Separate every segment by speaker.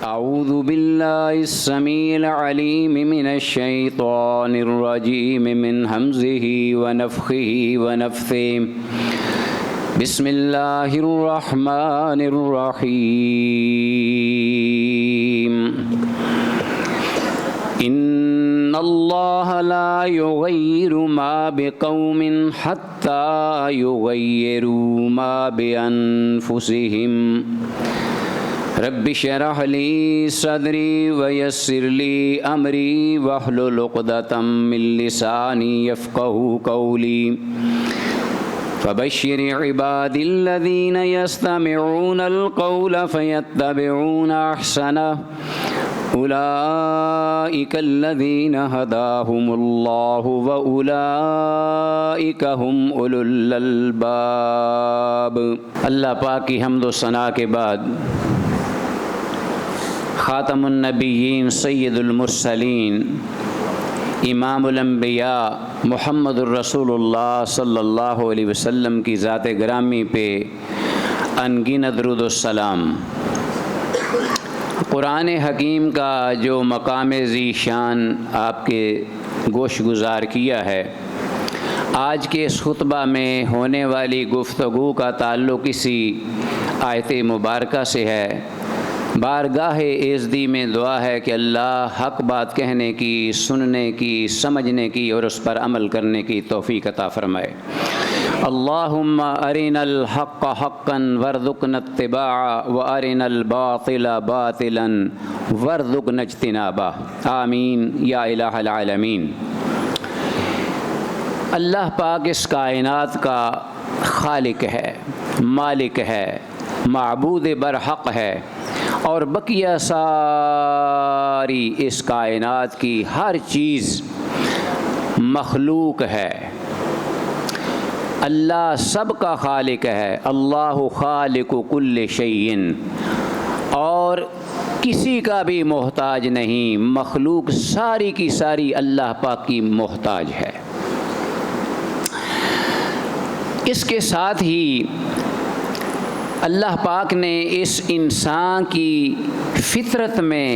Speaker 1: اعوذ باللہ السمیع العلیم من الشیطان الرجیم من ہمزہ ونفخہ ونفثہ بسم اللہ الرحمن الرحیم ان اللہ لا یغیر ما بقوم حتی یغیروا ما بانفسہم رب اشرح لی صدری ویسر لی امری واحلل عقدۃ من لسانی یفقہوا قولی فبشر عبادی الذین یستمعون القول فیتبعون احسنہ اولئک الذین ہداہم اللہ واولئک ہم اولو الالباب۔ اللہ پاک کی حمد و ثنا کے بعد خاتم النبیین سید المرسلین امام الانبیاء محمد الرسول اللہ صلی اللہ علیہ وسلم کی ذات گرامی پہ انگنت درود السلام۔ قرآن حکیم کا جو مقام ذی شان آپ کے گوش گزار کیا ہے، آج کے اس خطبہ میں ہونے والی گفتگو کا تعلق اسی آیت مبارکہ سے ہے۔ بارگاہ ایزدی میں دعا ہے کہ اللہ حق بات کہنے کی، سننے کی، سمجھنے کی اور اس پر عمل کرنے کی توفیق عطا فرمائے۔ اللہم ارنا الحق حقا وارزقنا اتباعہ وارنا الباطل باطلا وارزقنا اجتنابہ، آمین یا الہ العالمین۔ اللہ پاک اس کائنات کا خالق ہے، مالک ہے، معبود برحق ہے، اور بقیہ ساری اس کائنات کی ہر چیز مخلوق ہے۔ اللہ سب کا خالق ہے، اللہ خالق کل شیء، اور کسی کا بھی محتاج نہیں، مخلوق ساری کی ساری اللہ پاک کی محتاج ہے۔ اس کے ساتھ ہی اللہ پاک نے اس انسان کی فطرت میں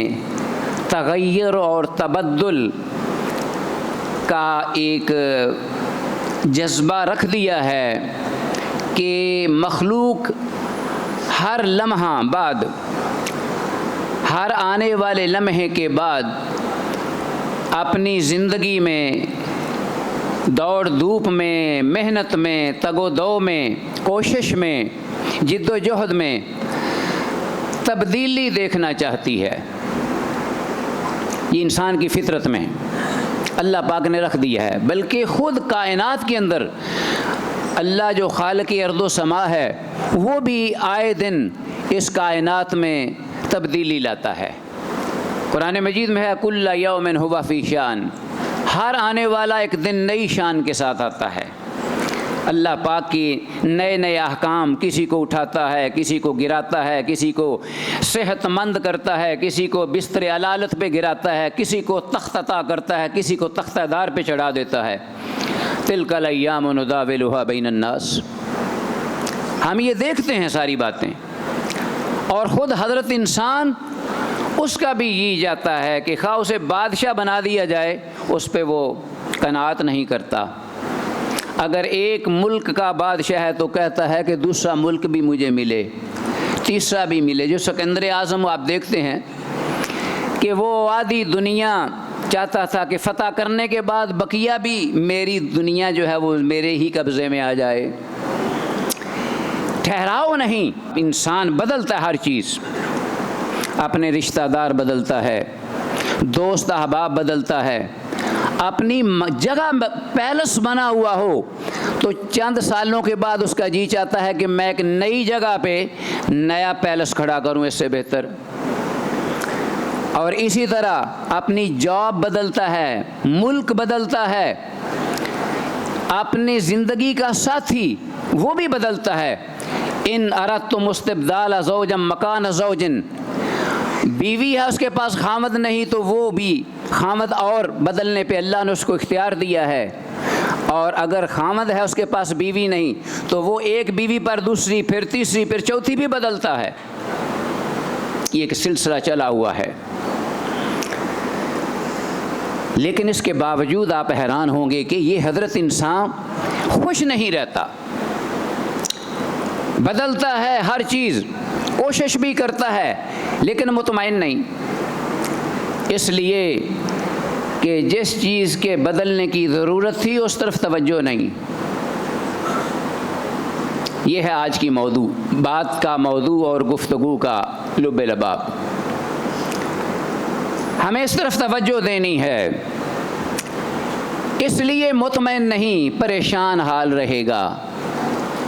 Speaker 1: تغیر اور تبدل کا ایک جذبہ رکھ دیا ہے کہ مخلوق ہر لمحہ بعد، ہر آنے والے لمحے کے بعد اپنی زندگی میں دوڑ دھوپ میں، محنت میں، تگ و دو میں، کوشش میں، جد و جہد میں تبدیلی دیکھنا چاہتی ہے۔ یہ انسان کی فطرت میں اللہ پاک نے رکھ دیا ہے، بلکہ خود کائنات کے اندر اللہ جو خالق ارض و سما ہے وہ بھی آئے دن اس کائنات میں تبدیلی لاتا ہے۔ قرآن مجید میں ہے کل یوم ہو فی شان، ہر آنے والا ایک دن نئی شان کے ساتھ آتا ہے۔ اللہ پاک کی نئے نئے احکام، کسی کو اٹھاتا ہے، کسی کو گراتا ہے، کسی کو صحت مند کرتا ہے، کسی کو بستر علالت پہ گراتا ہے، کسی کو تخت عطا کرتا ہے، کسی کو تختہ دار پہ چڑھا دیتا ہے۔ تلک الایام نداولها بین الناس، ہم یہ دیکھتے ہیں ساری باتیں، اور خود حضرت انسان اس کا بھی یہ جاتا ہے کہ خواہ اسے بادشاہ بنا دیا جائے اس پہ وہ قناعت نہیں کرتا۔ اگر ایک ملک کا بادشاہ ہے تو کہتا ہے کہ دوسرا ملک بھی مجھے ملے، تیسرا بھی ملے۔ جو سکندر اعظم آپ دیکھتے ہیں کہ وہ آدھی دنیا چاہتا تھا کہ فتح کرنے کے بعد بقیہ بھی میری دنیا جو ہے وہ میرے ہی قبضے میں آ جائے۔ ٹھہراؤ نہیں، انسان بدلتا ہے، ہر چیز، اپنے رشتہ دار بدلتا ہے، دوست احباب بدلتا ہے۔ اپنی جگہ پیلس بنا ہوا ہو تو چند سالوں کے بعد اس کا جی چاہتا ہے کہ میں ایک نئی جگہ پہ نیا پیلس کھڑا کروں اس سے بہتر۔ اور اسی طرح اپنی جاب بدلتا ہے، ملک بدلتا ہے، اپنی زندگی کا ساتھی وہ بھی بدلتا ہے۔ ان اردتم استبدال زوجا مکان زوج، بیوی ہے اس کے پاس خامد نہیں تو وہ بھی خامد اور بدلنے پہ اللہ نے اس کو اختیار دیا ہے، اور اگر خامد ہے اس کے پاس بیوی نہیں تو وہ ایک بیوی پر دوسری، پھر تیسری، پھر چوتھی بھی بدلتا ہے۔ یہ ایک سلسلہ چلا ہوا ہے، لیکن اس کے باوجود آپ حیران ہوں گے کہ یہ حضرت انسان خوش نہیں رہتا، بدلتا ہے ہر چیز، کوشش بھی کرتا ہے لیکن مطمئن نہیں، اس لیے کہ جس چیز کے بدلنے کی ضرورت تھی اس طرف توجہ نہیں۔ یہ ہے آج کی موضوع، بات کا موضوع اور گفتگو کا لب لباب۔ ہمیں اس طرف توجہ دینی ہے، اس لیے مطمئن نہیں، پریشان حال رہے گا،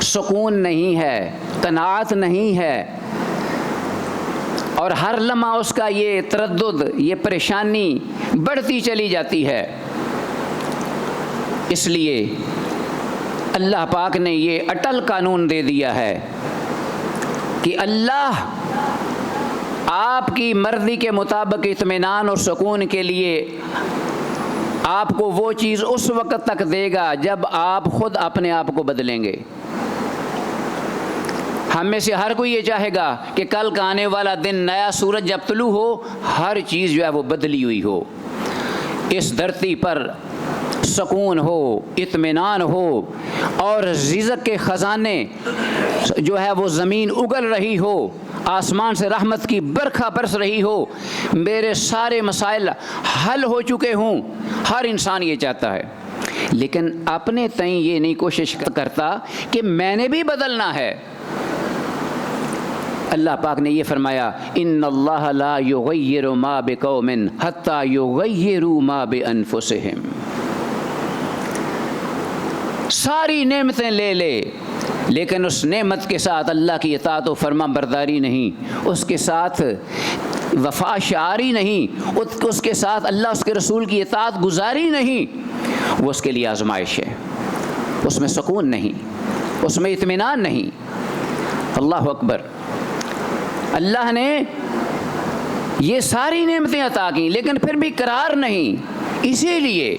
Speaker 1: سکون نہیں ہے، قناعت نہیں ہے، اور ہر لمحہ اس کا یہ تردد، یہ پریشانی بڑھتی چلی جاتی ہے۔ اس لیے اللہ پاک نے یہ اٹل قانون دے دیا ہے کہ اللہ آپ کی مرضی کے مطابق اطمینان اور سکون کے لیے آپ کو وہ چیز اس وقت تک دے گا جب آپ خود اپنے آپ کو بدلیں گے۔ ہم میں سے ہر کوئی یہ چاہے گا کہ کل کا آنے والا دن، نیا سورج جب طلوع ہو، ہر چیز جو ہے وہ بدلی ہوئی ہو، اس دھرتی پر سکون ہو، اطمینان ہو، اور رزق کے خزانے جو ہے وہ زمین اگل رہی ہو، آسمان سے رحمت کی برکھا برس رہی ہو، میرے سارے مسائل حل ہو چکے ہوں۔ ہر انسان یہ چاہتا ہے، لیکن اپنے تئیں یہ نہیں کوشش کرتا کہ میں نے بھی بدلنا ہے۔ اللہ پاک نے یہ فرمایا، ان اللہ لا یغیر ما بقوم حتی یغیروا ما بانفسہم۔ ساری نعمتیں لے لے، لیکن اس نعمت کے ساتھ اللہ کی اطاعت و فرما برداری نہیں، اس کے ساتھ وفا شعاری نہیں، اس کے ساتھ اللہ اس کے رسول کی اطاعت گزاری نہیں، وہ اس کے لیے آزمائش ہے، اس میں سکون نہیں، اس میں اطمینان نہیں۔ اللہ اکبر۔ اللہ نے یہ ساری نعمتیں عطا کی لیکن پھر بھی قرار نہیں، اسی لیے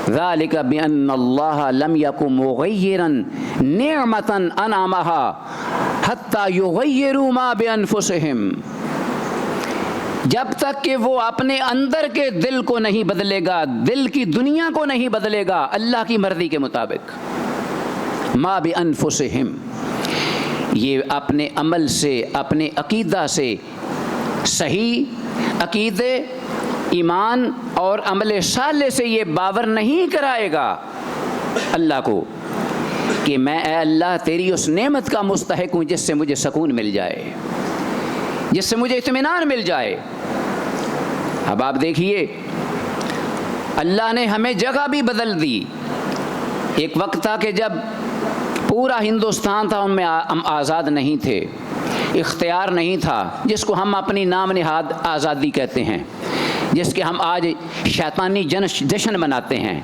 Speaker 1: ذالک بأن اللہ لم یک مغیرا نعمتا انعمها حتی یغیروا ما بانفسہم۔ جب تک کہ وہ اپنے اندر کے دل کو نہیں بدلے گا، دل کی دنیا کو نہیں بدلے گا اللہ کی مرضی کے مطابق، ما بانفسہم، یہ اپنے عمل سے، اپنے عقیدہ سے، صحیح عقیدے، ایمان اور عمل صالح سے یہ باور نہیں کرائے گا اللہ کو کہ میں اے اللہ تیری اس نعمت کا مستحق ہوں جس سے مجھے سکون مل جائے، جس سے مجھے اطمینان مل جائے۔ اب آپ دیکھیے، اللہ نے ہمیں جگہ بھی بدل دی۔ ایک وقت تھا کہ جب پورا ہندوستان تھا، ان میں ہم آزاد نہیں تھے، اختیار نہیں تھا، جس کو ہم اپنی نام نہاد آزادی کہتے ہیں، جس کے ہم آج شیطانی جشن مناتے ہیں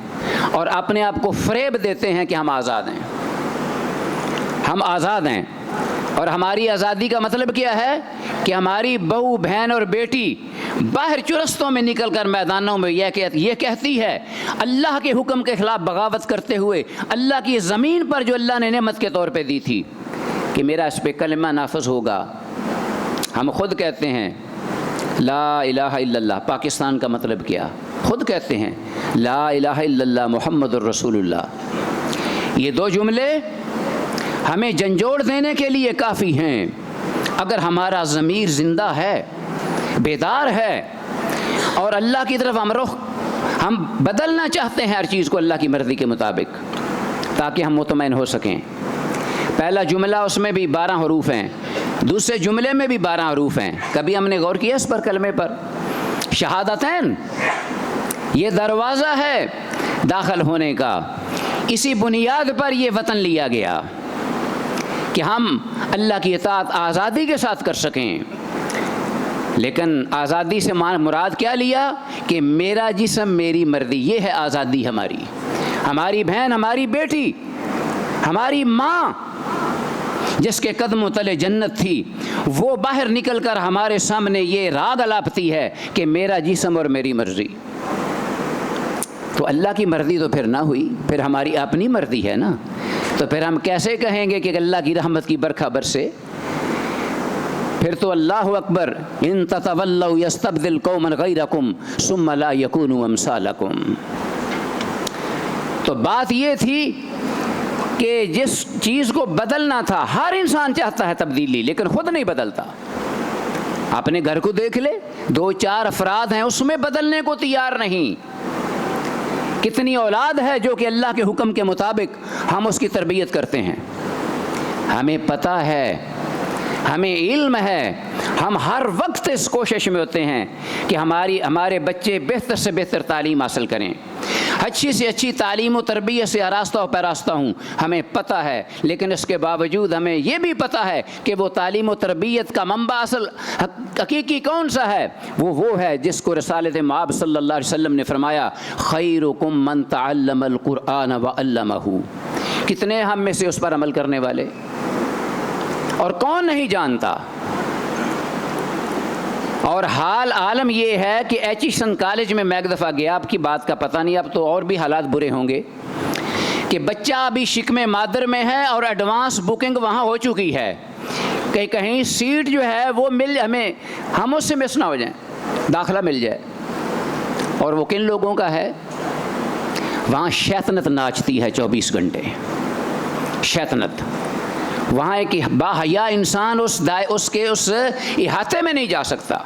Speaker 1: اور اپنے آپ کو فریب دیتے ہیں کہ ہم آزاد ہیں۔ ہم آزاد ہیں، اور ہماری آزادی کا مطلب کیا ہے کہ ہماری بہو، بہن اور بیٹی باہر چرستوں میں نکل کر میدانوں میں یہ کہتی ہے، اللہ کے حکم کے خلاف بغاوت کرتے ہوئے اللہ کی زمین پر جو اللہ نے نعمت کے طور پہ دی تھی، کہ میرا اس پہ کلمہ نافذ ہوگا۔ ہم خود کہتے ہیں لا الہ الا اللہ، پاکستان کا مطلب کیا؟ خود کہتے ہیں لا الہ الا اللہ محمد الرسول اللہ۔ یہ دو جملے ہمیں جھنجھوڑ دینے کے لیے کافی ہیں۔ اگر ہمارا ضمیر زندہ ہے، بیدار ہے، اور اللہ کی طرف ہم بدلنا چاہتے ہیں ہر چیز کو اللہ کی مرضی کے مطابق، تاکہ ہم مطمئن ہو سکیں۔ پہلا جملہ اس میں بھی 12 حروف ہیں، دوسرے جملے میں بھی 12 حروف ہیں۔ کبھی ہم نے غور کیا اس پر، کلمے پر؟ شہادتین، یہ دروازہ ہے داخل ہونے کا، اسی بنیاد پر یہ وطن لیا گیا کہ ہم اللہ کی اطاعت آزادی کے ساتھ کر سکیں۔ لیکن آزادی سے مراد کیا لیا؟ کہ میرا جسم میری مرضی، یہ ہے آزادی ہماری۔ ہماری بہن، ہماری بیٹی، ہماری ماں جس کے قدموں تلے جنت تھی، وہ باہر نکل کر ہمارے سامنے یہ راگ الاپتی ہے کہ میرا جسم اور میری مرضی۔ تو اللہ کی مرضی تو پھر نہ ہوئی، پھر ہماری اپنی مرضی ہے نا، تو پھر ہم کیسے کہیں گے کہ اللہ کی رحمت کی برکھا برسے؟ پھر تو اللہ اکبر، ان تتولوا یستبدل قوما غیرکم ثم لا یکونوا امثالکم۔ تو بات یہ تھی کہ جس چیز کو بدلنا تھا، ہر انسان چاہتا ہے تبدیلی لیکن خود نہیں بدلتا۔ اپنے گھر کو دیکھ لے، 2-4 افراد ہیں اس میں بدلنے کو تیار نہیں۔ کتنی اولاد ہے جو کہ اللہ کے حکم کے مطابق ہم اس کی تربیت کرتے ہیں، ہمیں پتہ ہے، ہمیں علم ہے، ہم ہر وقت اس کوشش میں ہوتے ہیں کہ ہمارے بچے بہتر سے بہتر تعلیم حاصل کریں، اچھی سے اچھی تعلیم و تربیت سے آراستہ و پیراستہ ہوں، ہمیں پتہ ہے۔ لیکن اس کے باوجود ہمیں یہ بھی پتہ ہے کہ وہ تعلیم و تربیت کا منبع اصل حقیقی کون سا ہے؟ وہ ہے جس کو رسالت مآب صلی اللہ علیہ وسلم نے فرمایا خیرکم من تعلم القرآن وعلمہ۔ کتنے ہم میں سے اس پر عمل کرنے والے، اور کون نہیں جانتا؟ اور حال عالم یہ ہے کہ ایچیسن کالج میں ایک دفعہ گیا، آپ کی بات کا پتہ نہیں، اب تو اور بھی حالات برے ہوں گے، کہ بچہ ابھی شکم مادر میں ہے اور ایڈوانس بکنگ وہاں ہو چکی ہے کہ کہیں سیٹ جو ہے وہ ہم اس سے مس نہ ہو جائیں، داخلہ مل جائے۔ اور وہ کن لوگوں کا ہے؟ وہاں شیطنت ناچتی ہے 24 گھنٹے، شیطنت۔ وہاں ایک باحیا انسان اس کے احاطے میں نہیں جا سکتا،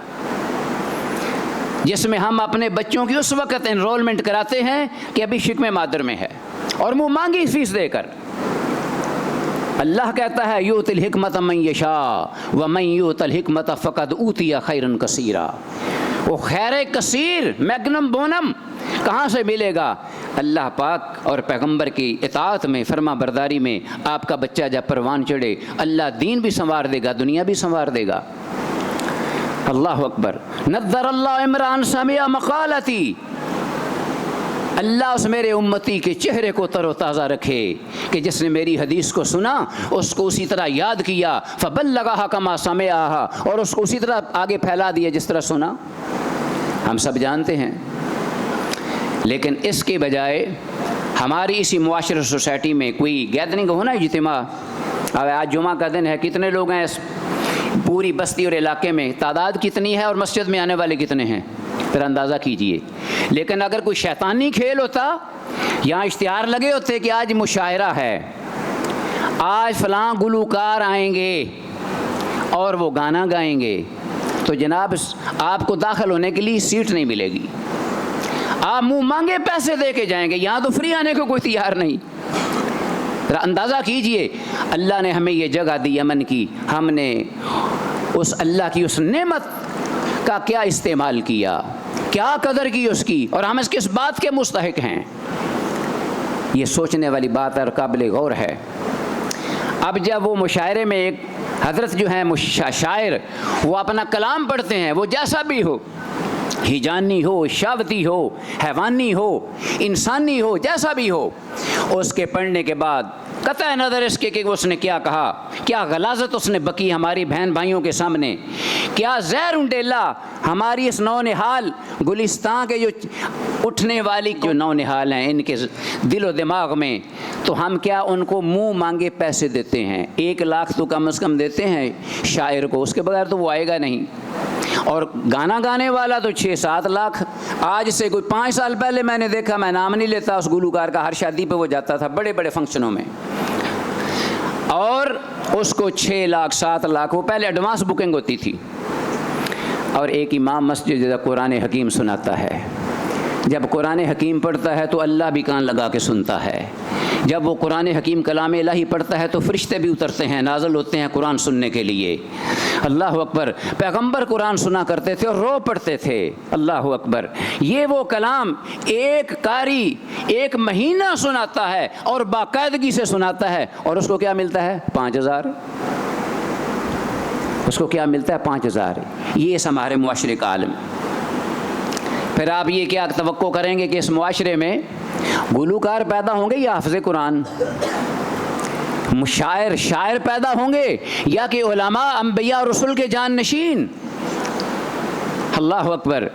Speaker 1: جس میں ہم اپنے بچوں کی اس وقت انرولمنٹ کراتے ہیں کہ ابھی شکم مادر میں ہے، اور منہ مانگی فیس دے کر۔ اللہ کہتا ہے یؤتی الحکمت من یشاء ومن یؤت الحکمت فقد اوتی خیرا کثیرا۔ وہ خیر کثیر، میگنم بونم کہاں سے ملے گا؟ اللہ پاک اور پیغمبر کی اطاعت میں، فرما برداری میں آپ کا بچہ جب پروان چڑھے، اللہ دین بھی سنوار دے گا، دنیا بھی سنوار دے گا۔ اللہ اکبر۔ نذر اللہ عمران سمع مقالتی، اللہ اس میرے امتی کے چہرے کو تر و تازہ رکھے کہ جس نے میری حدیث کو سنا اس کو اسی طرح یاد کیا، فبلغھا کما سمعھا، اور اس کو اسی طرح آگے پھیلا دیا جس طرح سنا۔ ہم سب جانتے ہیں، لیکن اس کے بجائے ہماری اسی معاشرہ سوسائٹی میں کوئی گیدرنگ ہونا، اجتماع، اب آج جمعہ کا دن ہے، کتنے لوگ ہیں اس پوری بستی اور علاقے میں؟ تعداد کتنی ہے اور مسجد میں آنے والے کتنے ہیں؟ پھر اندازہ کیجئے۔ لیکن اگر کوئی شیطانی کھیل ہوتا، یہاں اشتہار لگے ہوتے کہ آج مشاعرہ ہے، آج فلاں گلوکار آئیں گے اور وہ گانا گائیں گے، تو جناب آپ کو داخل ہونے کے لیے سیٹ نہیں ملے گی، آپ منہ مانگے پیسے دے کے جائیں گے، یہاں تو فری آنے کو کوئی تیار نہیں۔ اندازہ کیجئے، اللہ نے ہمیں یہ جگہ دی امن کی، ہم نے اس اللہ کی اس نعمت کا کیا استعمال کیا، کیا قدر کی اس کی، اور ہم اس کس بات کے مستحق ہیں؟ یہ سوچنے والی بات اور قابل غور ہے۔ اب جب وہ مشاعرے میں ایک حضرت جو ہیں شاعر، وہ اپنا کلام پڑھتے ہیں، وہ جیسا بھی ہو، ہیجانی ہو، شاوتی ہو، حیوانی ہو، انسانی ہو، جیسا بھی ہو، اس کے پڑھنے کے بعد قطع نظر اس کے کہ اس نے کیا کہا، کیا غلاظت اس نے بکی ہماری بہن بھائیوں کے سامنے، کیا زہر انڈیلا ہماری اس نونہال گلستان کے جو اٹھنے والی جو نونہال ہیں ان کے دل و دماغ میں، تو ہم کیا ان کو منہ مانگے پیسے دیتے ہیں؟ 1 لاکھ تو کم از کم دیتے ہیں شاعر کو، اس کے بغیر تو وہ آئے گا نہیں۔ اور گانا گانے والا تو 6-7 لاکھ۔ آج سے کوئی 5 سال پہلے میں نے دیکھا، میں نام نہیں لیتا اس گلوکار کا، ہر شادی پہ وہ جاتا تھا بڑے بڑے فنکشنوں میں، اور اس کو 6 لاکھ 7 لاکھ، وہ پہلے ایڈوانس بکنگ ہوتی تھی۔ اور ایک امام مسجد جیسا قرآن حکیم سناتا ہے، جب قرآن حکیم پڑھتا ہے تو اللہ بھی کان لگا کے سنتا ہے، جب وہ قرآن حکیم کلام الہی پڑھتا ہے تو فرشتے بھی اترتے ہیں، نازل ہوتے ہیں قرآن سننے کے لیے۔ اللہ اکبر۔ پیغمبر قرآن سنا کرتے تھے اور رو پڑھتے تھے۔ اللہ اکبر۔ یہ وہ کلام ایک قاری 1 مہینہ سناتا ہے اور باقاعدگی سے سناتا ہے، اور اس کو کیا ملتا ہے؟ 5000۔ اس کو کیا ملتا ہے؟ 5000۔ یہ اس ہمارے معاشرے کا عالم۔ پھر آپ یہ کیا توقع کریں گے کہ اس معاشرے میں گلوکار پیدا ہوں گے یا حافظ قرآن؟ شاعر پیدا ہوں گے یا کہ علماء انبیاء رسول کے جان نشین؟ اللہ اکبر۔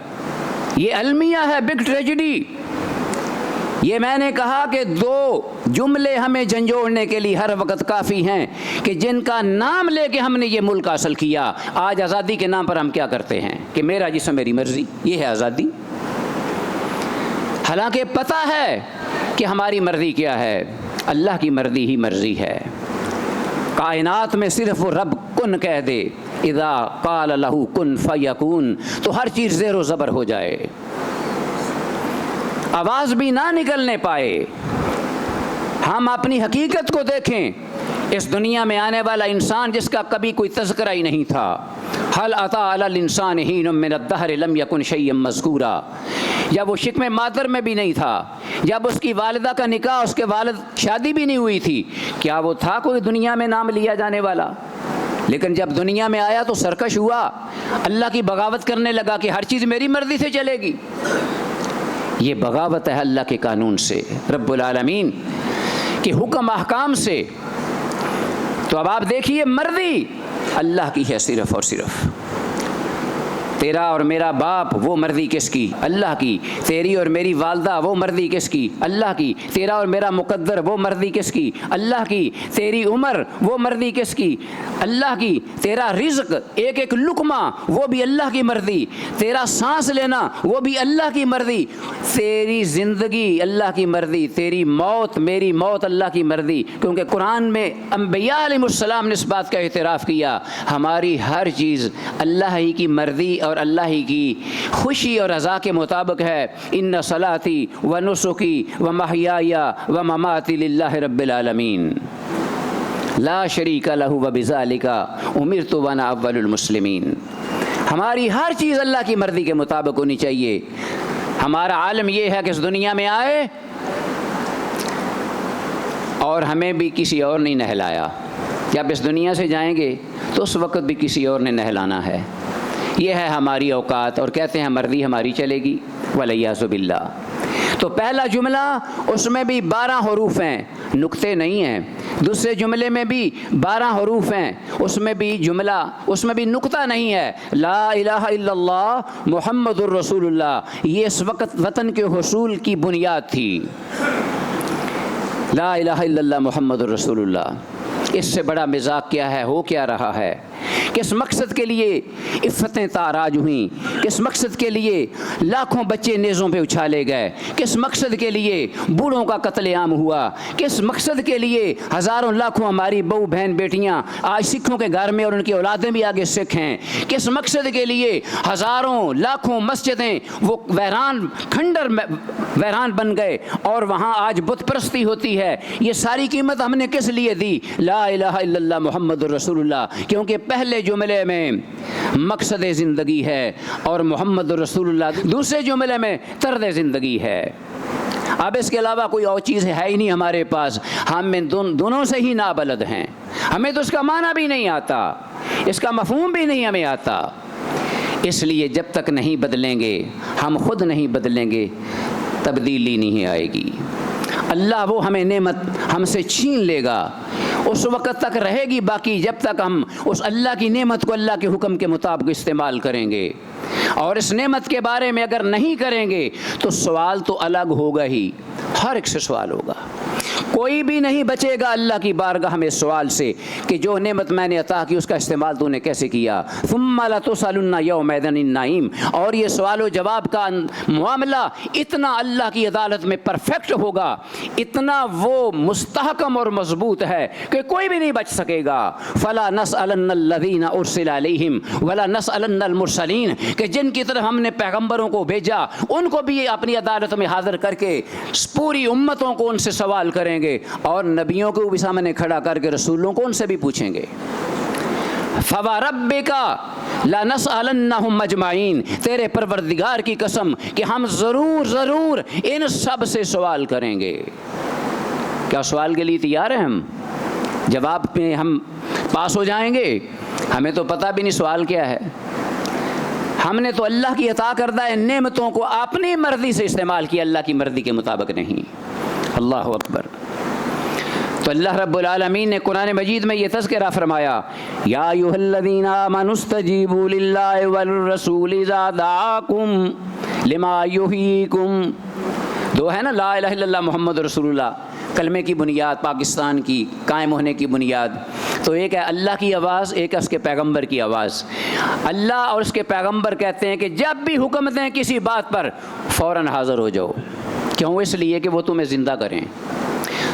Speaker 1: یہ المیہ ہے، بگ ٹریجڈی۔ یہ میں نے کہا کہ دو جملے ہمیں جھنجھوڑنے کے لیے ہر وقت کافی ہیں کہ جن کا نام لے کے ہم نے یہ ملک حاصل کیا. آج آزادی کے نام پر ہم کیا کرتے ہیں کہ میرا جسم میری مرضی، یہ ہے آزادی. حالانکہ پتہ ہے کہ ہماری مرضی کیا ہے، اللہ کی مرضی ہی مرضی ہے. کائنات میں صرف وہ رب کن کہہ دے، اذا قال لہ کن فیکون، تو ہر چیز زیر و زبر ہو جائے، آواز بھی نہ نکلنے پائے. ہم اپنی حقیقت کو دیکھیں. اس دنیا میں آنے والا انسان جس کا کبھی کوئی تذکرہ ہی نہیں تھا، هل اتى على الانسان حين من الدهر لم يكن شيئا مذکورا، جب وہ شکم مادر میں بھی نہیں تھا، جب اس کی والدہ کا نکاح، اس کے والد شادی بھی نہیں ہوئی تھی، کیا وہ تھا کوئی دنیا میں نام لیا جانے والا؟ لیکن جب دنیا میں آیا تو سرکش ہوا، اللہ کی بغاوت کرنے لگا کہ ہر چیز میری مرضی سے چلے گی. یہ بغاوت ہے اللہ کے قانون سے، رب العالمین کے حکم احکام سے. تو اب آپ دیکھیے، مرضی اللہ کی ہے صرف اور صرف. تیرا اور میرا باپ، وہ مرضی کس کی؟ اللہ کی. تیری اور میری والدہ، وہ مرضی کس کی؟ اللہ کی. تیرا اور میرا مقدر، وہ مرضی کس کی؟ اللہ کی. تیری عمر، وہ مرضی کس کی؟ اللہ کی. تیرا رزق، ایک ایک لقمہ، وہ بھی اللہ کی مرضی. تیرا سانس لینا، وہ بھی اللہ کی مرضی. تیری زندگی اللہ کی مرضی، تیری موت، میری موت اللہ کی مرضی. کیونکہ قرآن میں انبیاء علیہ السلام نے اس بات کا اعتراف کیا، ہماری ہر چیز اللہ ہی کی مرضی اور اللہ ہی کی خوشی اور رضا کے مطابق ہے. ان صلاتی و نسکی و محیای و مماتی للہ رب العالمین لا شریک لہ و بذالک امرت وانا اول المسلمین. ہماری ہر چیز اللہ کی مرضی کے مطابق ہونی چاہیے. ہمارا عالم یہ ہے کہ اس دنیا میں آئے اور ہمیں بھی کسی اور نے نہلایا. جب اس دنیا سے جائیں گے تو اس وقت بھی کسی اور نے نہلانا ہے. یہ ہے ہماری اوقات، اور کہتے ہیں مرضی ہماری چلے گی، ولیعذ باللہ. تو پہلا جملہ، اس میں بھی 12 حروف ہیں، نقطے نہیں ہیں. دوسرے جملے میں بھی 12 حروف ہیں، اس میں بھی نقطہ نہیں ہے. لا الہ الا اللہ محمد الرسول اللہ، یہ اس وقت وطن کے حصول کی بنیاد تھی. لا الہ الا اللہ محمد الرسول اللہ. اس سے بڑا مذاق کیا ہے، ہو کیا رہا ہے؟ کس مقصد کے لیے عفتیں تاراج ہوئیں؟ کس مقصد کے لیے لاکھوں بچے نیزوں پہ اچھالے گئے؟ کس مقصد کے لیے بوڑھوں کا قتل عام ہوا؟ کس مقصد کے لیے ہزاروں لاکھوں ہماری بہو بہن بیٹیاں آج سکھوں کے گھر میں اور ان کی اولادیں بھی آگے سکھ ہیں؟ کس مقصد کے لیے ہزاروں لاکھوں مسجدیں وہ ویران بن گئے اور وہاں آج بت پرستی ہوتی ہے؟ یہ ساری قیمت ہم نے کس لیے دی؟ لا الہ الا اللہ محمد الرسول اللہ. کیونکہ پہلے جملے میں مقصد زندگی ہے اور محمد رسول اللہ دوسرے جملے میں طرز زندگی ہے. اب اس کے علاوہ کوئی اور چیز ہے ہی نہیں ہمارے پاس. ہم دونوں سے ہی نابلد ہیں. ہمیں تو اس کا معنی بھی نہیں آتا، اس کا مفہوم بھی نہیں ہمیں آتا. اس لیے جب تک نہیں بدلیں گے، ہم خود نہیں بدلیں گے، تبدیلی نہیں آئے گی. اللہ وہ ہمیں نعمت ہم سے چھین لے گا، اس وقت تک رہے گی باقی جب تک ہم اس اللہ کی نعمت کو اللہ کے حکم کے مطابق استعمال کریں گے. اور اس نعمت کے بارے میں اگر نہیں کریں گے تو سوال تو الگ ہوگا ہی، ہر ایک سے سوال ہوگا. کوئی بھی نہیں بچے گا اللہ کی بارگاہ میں سوال سے کہ جو نعمت میں نے عطا کی اس کا استعمال تو نے کیسے کیا. ثم لتسألن یومئذ عن النعیم. اور یہ سوال و جواب کا معاملہ اتنا اللہ کی عدالت میں پرفیکٹ ہوگا، اتنا وہ مستحکم اور مضبوط ہے کہ کوئی بھی نہیں بچ سکے گا. فلا نسألن الذین ارسل علیہم ولا نسألن المرسلین، کہ جن کی طرف ہم نے پیغمبروں کو بھیجا ان کو بھی اپنی عدالت میں حاضر کر کے پوری امتوں کو ان سے سوال کریں گے، اور نبیوں کو بھی سامنے کھڑا کر کے رسولوں کو ان سے بھی پوچھیں گے. فَوَرَبِّكَ لَنَسْأَلَنَّهُمْ أَجْمَعِينَ. تیرے پروردگار کی قسم کہ ہم ضرور ان سب سے سوال کریں گے. کیا سوال کے لیے تیار ہیں ہم؟ جواب میں ہم پاس ہو جائیں گے؟ ہمیں تو پتہ بھی نہیں سوال کیا ہے. ہم نے تو اللہ کی عطا کردہ نعمتوں کو اپنی مرضی سے استعمال کیا، اللہ کی مرضی کے مطابق نہیں. اللہ اکبر. تو اللہ رب العالمین نے قرآن مجید میں یہ تذکرہ فرمایا، یا ایھا الذین آمنوا استجیبوا للہ والرسول اذا دعاکم لما یحییکم دو ہے نا، لا الہ الا اللہ محمد رسول اللہ، کلمے کی بنیاد، پاکستان کی قائم ہونے کی بنیاد. تو ایک ہے اللہ کی آواز، ایک ہے اس کے پیغمبر کی آواز. اللہ اور اس کے پیغمبر کہتے ہیں کہ جب بھی حکم دیں کسی بات پر فوراً حاضر ہو جاؤ. کیوں؟ اس لیے کہ وہ تمہیں زندہ کریں.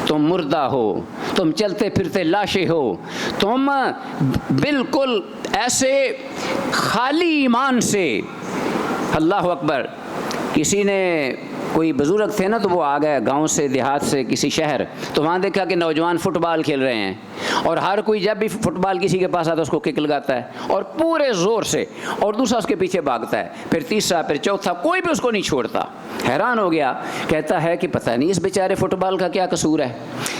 Speaker 1: تم مردہ ہو، تم چلتے پھرتے لاشیں ہو، تم بالکل ایسے خالی ایمان سے. اللہ اکبر. کسی نے، کوئی بزرگ تھے نا، تو وہ آ گئے گاؤں سے، دیہات سے کسی شہر، تو وہاں دیکھا کہ نوجوان فٹ بال کھیل رہے ہیں، اور ہر کوئی جب بھی فٹ بال کسی کے پاس آتا ہے اس کو کک لگاتا ہے اور پورے زور سے، اور دوسرا اس کے پیچھے بھاگتا ہے، پھر تیسرا، پھر چوتھا، کوئی بھی اس کو نہیں چھوڑتا. حیران ہو گیا، کہتا ہے کہ پتہ نہیں اس بیچارے فٹ بال کا کیا قصور ہے.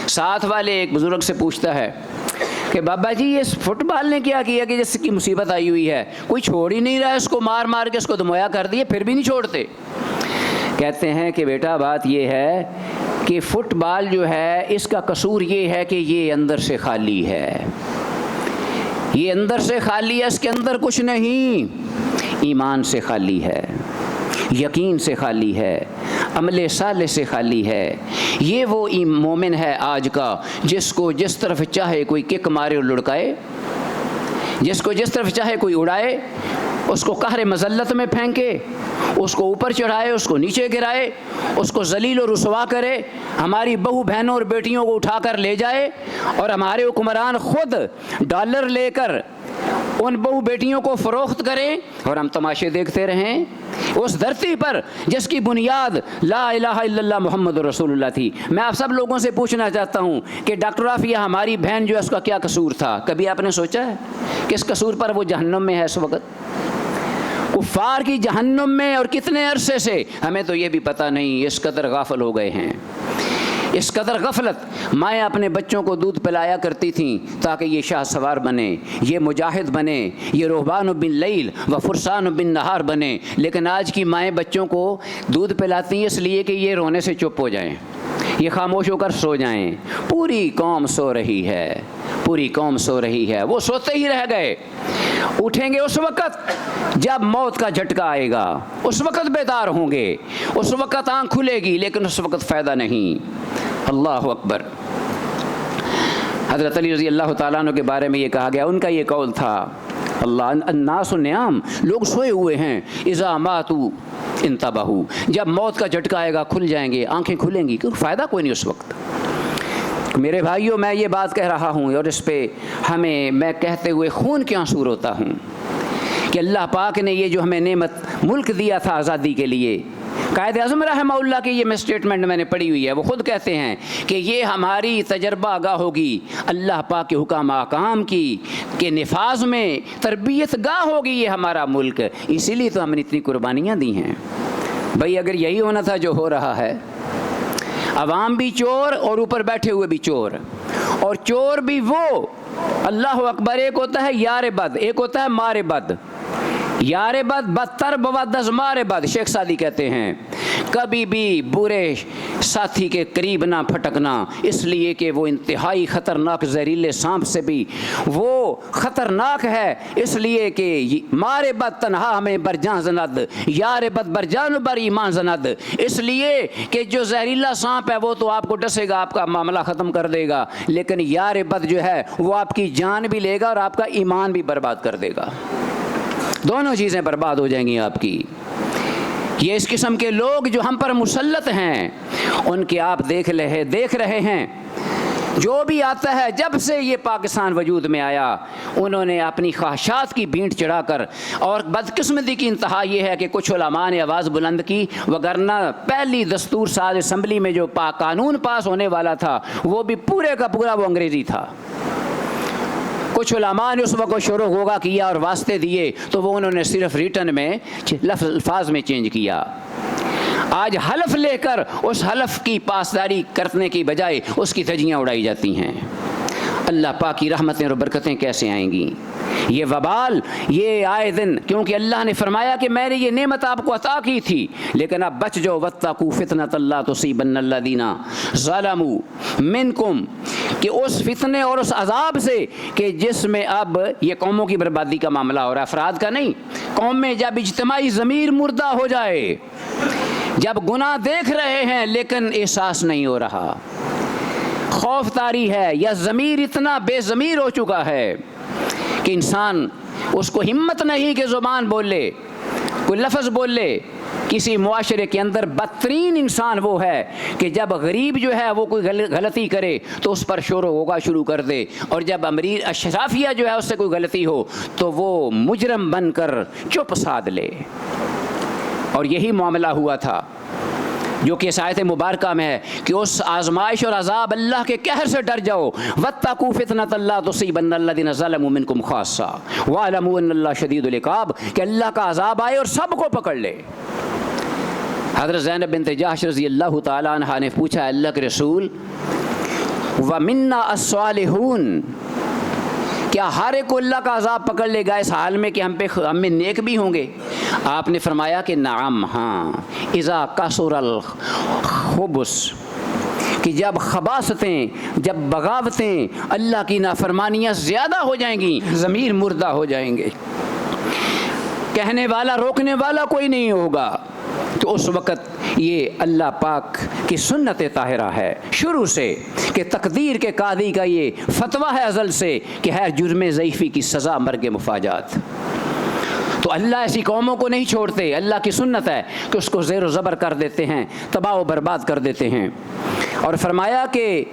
Speaker 1: ساتھ والے ایک بزرگ سے پوچھتا ہے کہ بابا جی یہ فٹ بال نے کیا کیا کہ جس کی مصیبت آئی ہوئی ہے، کوئی چھوڑ ہی نہیں رہا ہے، اس کو مار مار کے اس کو دمویا کر دیے پھر بھی نہیں چھوڑتے. کہتے ہیں کہ بیٹا بات یہ ہے کہ فٹ بال جو ہے اس کا قصور یہ ہے کہ یہ اندر سے خالی ہے، یہ اندر سے خالی ہے، اس کے اندر کچھ نہیں. ایمان سے خالی ہے، یقین سے خالی ہے، عمل صالح سے خالی ہے. یہ وہ مومن ہے آج کا جس کو جس طرف چاہے کوئی کک مارے اور لڑکائے، جس کو جس طرف چاہے کوئی اڑائے، اس کو قہر مذلت میں پھینکے، اس کو اوپر چڑھائے، اس کو نیچے گرائے، اس کو ذلیل و رسوا کرے، ہماری بہو بہنوں اور بیٹیوں کو اٹھا کر لے جائے، اور ہمارے حکمران خود ڈالر لے کر ان بہو بیٹیوں کو فروخت کریں اور ہم تماشے دیکھتے رہیں. اس دھرتی پر جس کی بنیاد لا الہ الا اللہ محمد رسول اللہ تھی. میں آپ سب لوگوں سے پوچھنا چاہتا ہوں کہ ڈاکٹر عافیہ ہماری بہن جو ہے اس کا کیا قصور تھا؟ کبھی آپ نے سوچا ہے کس قصور پر وہ جہنم میں ہے اس وقت؟ کفار کی جہنم میں، اور کتنے عرصے سے؟ ہمیں تو یہ بھی پتہ نہیں. اس قدر غافل ہو گئے ہیں، اس قدر غفلت. مائیں اپنے بچوں کو دودھ پلایا کرتی تھیں تاکہ یہ شاہ سوار بنے، یہ مجاہد بنے، یہ رہبان بن لیل و فرسان بن نہار بنے. لیکن آج کی مائیں بچوں کو دودھ پلاتی ہیں اس لیے کہ یہ رونے سے چپ ہو جائیں، یہ خاموش ہو کر سو جائیں. پوری قوم سو رہی ہے، پوری قوم سو رہی ہے. وہ سوتے ہی رہ گئے. اٹھیں گے اس وقت جب موت کا جھٹکا آئے گا، اس وقت بیدار ہوں گے، اس وقت آنکھ کھلے گی، لیکن اس وقت فائدہ نہیں. اللہ اکبر. حضرت علی رضی اللہ تعالیٰ عنہ کے بارے میں یہ کہا گیا، ان کا یہ قول تھا، اللہ الناس النیام، لوگ سوئے ہوئے ہیں، اذا ماتوا انتبہوا، جب موت کا جھٹکا آئے گا کھل جائیں گے، آنکھیں کھلیں گی، کیونکہ فائدہ کوئی نہیں اس وقت. میرے بھائیوں، میں یہ بات کہہ رہا ہوں اور اس پہ میں کہتے ہوئے خون کے آنسو روتا ہوں کہ اللہ پاک نے یہ جو ہمیں نعمت ملک دیا تھا آزادی کے لیے، قائد اعظم رحمہ اللہ کی یہ اسٹیٹمنٹ میں نے پڑھی ہوئی ہے، وہ خود کہتے ہیں کہ یہ ہماری تجربہ گاہ ہوگی اللہ پاک کے حکام احکام کی کہ نفاذ میں تربیت گاہ ہوگی یہ ہمارا ملک. اسی لیے تو ہم نے اتنی قربانیاں دی ہیں. بھائی اگر یہی ہونا تھا جو ہو رہا ہے، عوام بھی چور اور اوپر بیٹھے ہوئے بھی چور، اور چور بھی وہ، اللہ اکبر، ایک ہوتا ہے یار بد، ایک ہوتا ہے مار بد. یار بد بدتر بود از مار بد. شیخ سعدی کہتے ہیں کبھی بھی برے ساتھی کے قریب نہ پھٹکنا، اس لیے کہ وہ انتہائی خطرناک زہریلے سانپ سے بھی وہ خطرناک ہے، اس لیے کہ مار بد تنہا ہمیں برجاں زند، یار بد برجان بر ایمان زند. اس لیے کہ جو زہریلا سانپ ہے وہ تو آپ کو ڈسے گا، آپ کا معاملہ ختم کر دے گا، لیکن یار بد جو ہے وہ آپ کی جان بھی لے گا اور آپ کا ایمان بھی برباد کر دے گا. دونوں چیزیں برباد ہو جائیں گی آپ کی. یہ اس قسم کے لوگ جو ہم پر مسلط ہیں، ان کے آپ دیکھ رہے ہیں. جو بھی آتا ہے، جب سے یہ پاکستان وجود میں آیا، انہوں نے اپنی خواہشات کی بھینٹ چڑھا کر، اور بدقسمتی کی انتہا یہ ہے کہ کچھ علماء نے آواز بلند کی، وگرنہ پہلی دستور ساز اسمبلی میں جو قانون پاس ہونے والا تھا وہ بھی پورے کا پورا وہ انگریزی تھا. کچھ علماء نے اس وقت شروع ہوگا کیا اور واسطے دیے تو وہ انہوں نے صرف ریٹن میں الفاظ میں چینج کیا. آج حلف لے کر اس حلف کی پاسداری کرنے کی بجائے اس کی دھجیاں اڑائی جاتی ہیں. اللہ پاک کی رحمتیں اور برکتیں کیسے آئیں گی؟ یہ وبال یہ آئے دن، کیونکہ اللہ نے فرمایا کہ میں نے یہ نعمت آپ کو عطا کی تھی، لیکن اب بچ جاؤ، واتقوا فتنۃ لا تصیبن الذین ظلموا منکم، کہ اس فتنے اور اس عذاب سے کہ جس میں اب یہ قوموں کی بربادی کا معاملہ ہو رہا ہے، افراد کا نہیں. قوم میں جب اجتماعی ضمیر مردہ ہو جائے، جب گناہ دیکھ رہے ہیں لیکن احساس نہیں ہو رہا، خوف طاری ہے، یا ضمیر اتنا بے ضمیر ہو چکا ہے کہ انسان اس کو ہمت نہیں کہ زبان بول لے، کوئی لفظ بول لے۔ کسی معاشرے کے اندر بدترین انسان وہ ہے کہ جب غریب جو ہے وہ کوئی غلطی کرے تو اس پر شور و غوغا شروع کر دے، اور جب امیر اشرافیہ جو ہے اس سے کوئی غلطی ہو تو وہ مجرم بن کر چپ سادھ لے۔ اور یہی معاملہ ہوا تھا جو کہ اس آیت مبارکہ میں ہے کہ اس آزمائش اور عذاب اللہ کے قہر سے ڈر جاؤ، واتقوا فتنة لا تصیبن الذین ظلموا منکم خاصہ واعلموا ان اللہ شدید العقاب، کہ اللہ کا عذاب آئے اور سب کو پکڑ لے۔ حضرت زینب بنت جحش رضی اللہ تعالیٰ عنہ نے پوچھا، اللہ کے رسول، وَمِنَّا الصَّالِحُونَ، کیا ہر ایک کو اللہ کا عذاب پکڑ لے گا اس حال میں کہ ہم میں نیک بھی ہوں گے؟ آپ نے فرمایا کہ نعم، ہاں، اذا کثر الخبث، کہ جب خباثتیں، جب بغاوتیں، اللہ کی نافرمانیاں زیادہ ہو جائیں گی، ضمیر مردہ ہو جائیں گے، کہنے والا روکنے والا کوئی نہیں ہوگا، تو اس وقت یہ اللہ پاک کی سنت طاہرہ ہے شروع سے کہ تقدیر کے قاضی کا یہ فتویٰ ہے ازل سے کہ ہے جرم ضعیفی کی سزا مرگ مفاجات۔ تو اللہ ایسی قوموں کو نہیں چھوڑتے، اللہ کی سنت ہے کہ اس کو زیر و زبر کر دیتے ہیں، تباہ و برباد کر دیتے ہیں۔ اور فرمایا کہ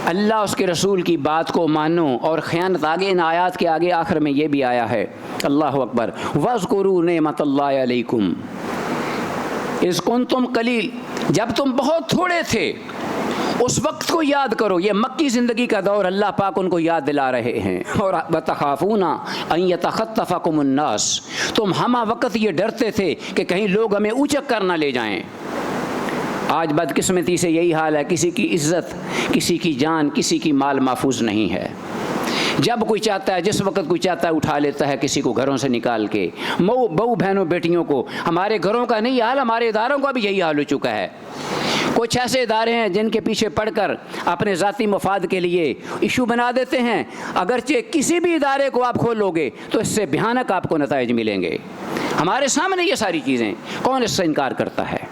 Speaker 1: اللہ اس کے رسول کی بات کو مانو، اور خیانت آگے ان آیات کے آگے آخر میں یہ بھی آیا ہے، اللہ اکبر، وَاذْكُرُوا نِعْمَةَ اللَّهِ عَلَيْكُمْ اِذْ كُنْتُمْ قَلِيلٌ، جب تم بہت تھوڑے تھے اس وقت کو یاد کرو۔ یہ مکی زندگی کا دور اللہ پاک ان کو یاد دلا رہے ہیں۔ اور وَتَخَافُونَ أَن يَتَخَطَّفَكُمُ النَّاسُ، تم ہمہ وقت یہ ڈرتے تھے کہ کہیں لوگ ہمیں اونچک کر نہ لے جائیں۔ آج بدقسمتی سے یہی حال ہے، کسی کی عزت، کسی کی جان، کسی کی مال محفوظ نہیں ہے۔ جب کوئی چاہتا ہے، جس وقت کوئی چاہتا ہے اٹھا لیتا ہے کسی کو گھروں سے نکال کے، بہو بہنوں بیٹیوں کو۔ ہمارے گھروں کا نہیں حال، ہمارے اداروں کا بھی یہی حال ہو چکا ہے۔ کچھ ایسے ادارے ہیں جن کے پیچھے پڑھ کر اپنے ذاتی مفاد کے لیے ایشو بنا دیتے ہیں، اگرچہ کسی بھی ادارے کو آپ کھولو گے تو اس سے بھیانک آپ کو نتائج ملیں گے۔ ہمارے سامنے یہ ساری چیزیں، کون اس سے انکار کرتا ہے؟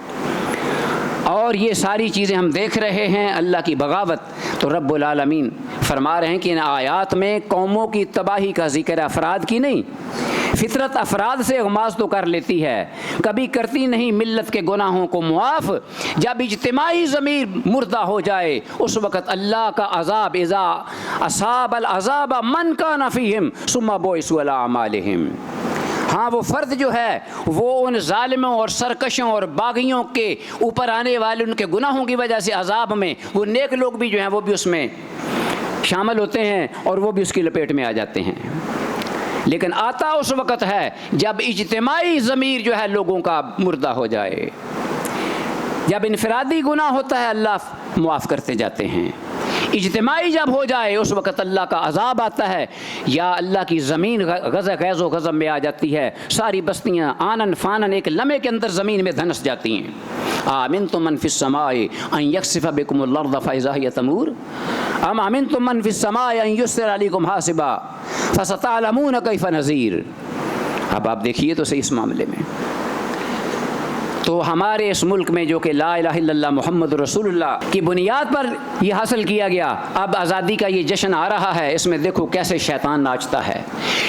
Speaker 1: اور یہ ساری چیزیں ہم دیکھ رہے ہیں، اللہ کی بغاوت۔ تو رب العالمین فرما رہے ہیں کہ ان آیات میں قوموں کی تباہی کا ذکر، افراد کی نہیں۔ فطرت افراد سے اغماض تو کر لیتی ہے، کبھی کرتی نہیں ملت کے گناہوں کو معاف۔ جب اجتماعی ضمیر مردہ ہو جائے اس وقت اللہ کا عذاب، اذا اصاب العذاب من کان فیہم ثم بعثوا الی اعمالہم، ہاں وہ فرد جو ہے وہ ان ظالموں اور سرکشوں اور باغیوں کے اوپر آنے والے ان کے گناہوں کی وجہ سے عذاب میں، وہ نیک لوگ بھی جو ہیں وہ بھی اس میں شامل ہوتے ہیں اور وہ بھی اس کی لپیٹ میں آ جاتے ہیں۔ لیکن آتا اس وقت ہے جب اجتماعی ضمیر جو ہے لوگوں کا مردہ ہو جائے۔ جب انفرادی گناہ ہوتا ہے اللہ معاف کرتے جاتے ہیں، اجتماعی جب ہو جائے اس وقت اللہ کا عذاب آتا ہے، یا اللہ کی زمین غیظ و غضب میں آ جاتی ہے، ساری بستیاں آنن فانن ایک لمحے کے اندر زمین میں دھنس جاتی ہیں۔ آمنتم من فی السماء ان یخسف بکم الارض فاذا ہی تمور ام آمنتم من فی السماء ان یرسل علیکم حاصبا فستعلمون کیف نذیر۔ اب آپ دیکھیے تو صحیح اس معاملے میں تو ہمارے اس ملک میں جو کہ لا الہ الا اللہ محمد رسول اللہ کی بنیاد پر یہ حاصل کیا گیا، اب آزادی کا یہ جشن آ رہا ہے، اس میں دیکھو کیسے شیطان ناچتا ہے۔